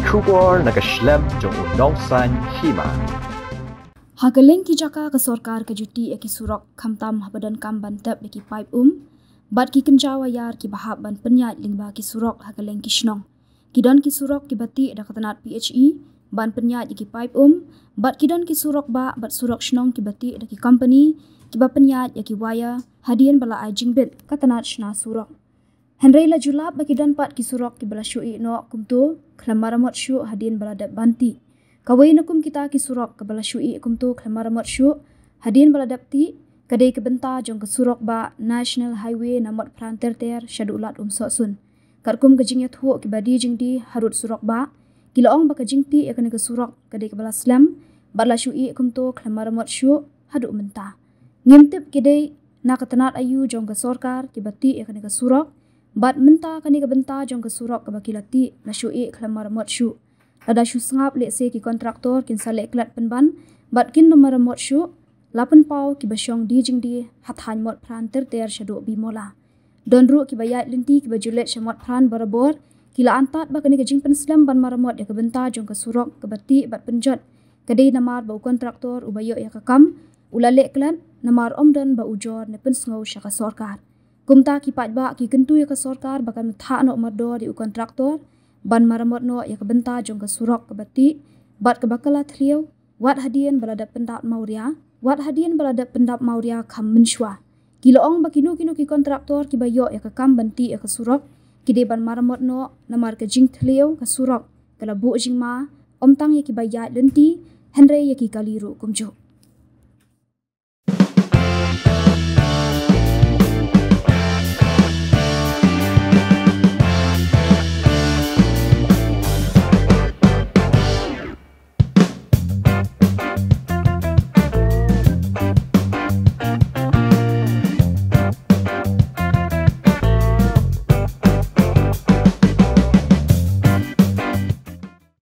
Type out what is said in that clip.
Kubor nakaslem jong unongsan hima. Hagaleng ki jaka ke sorkar ke juti ki surok khamtam habadan kam bantap ki pipe bat ki kenjawa yar ki bahab ban penyat lingba ki surok hagaleng ki shnong kidon ki surok ki bati da katanat PHE ban penyat ki pipe bat kidon ki surok bat surok shnong ki bati da ki company ki ba penyat ki waya hadian bala ajing bit katanat shna surok Henry la julab baki dan pat ki surok ki bala syui no kumtu klamaramot syu hadian bala dat banti kawai nakum kita ki surok ke bala syui kumtu klamaramot syu hadian bala dapti kadai ke benta jong ke surok ba National Highway namot pranter ter syadulat sosun karkum ke jingyat ho ki badi jingdi harut surok ba kilaong ba ke jingti akan ke surok kadai ke bala slam bala syui kumtu klamaramot syu hadu menta ngimtip kidai na katanat ayu jong ke sorkar ki bati akan ke surok bat menta kani ke benta jong ke surok ke bakilati na syui klamaramot syu ada syu sngap le se ki kontraktor kin sale klat penban bat kin nomaramot syu lapan pau ki basyong di jingdi hathan mot pran ter syadu bimola donru ki bayat linti ki bajulet syamot pran barabor kila antat ba kani ke jing penslam ban maramot ya ke benta jong ke surok ke bati bat penjot kadai namar ba kontraktor ubayo ya ke kam ulale klat namar omdan ba ujor ne pensngau syaka sorkar kumta ki pat ba ki kentu ya ke sorkar bakal metha no mador di kontraktor ban maramot no ya ke benta jong ke surok ke bati bat ke bakala thliau wat hadian balada pendap mauria wat hadian balada pendap mauria kam menshwa kiloong bakinu kinu ki kontraktor ki bayo ya ke kam banti ya ke surok ki de ban maramot no namar ke jing thliau ke surok kala bu jing ma omtang ya ki bayat lenti henry ya ki kaliru kumjo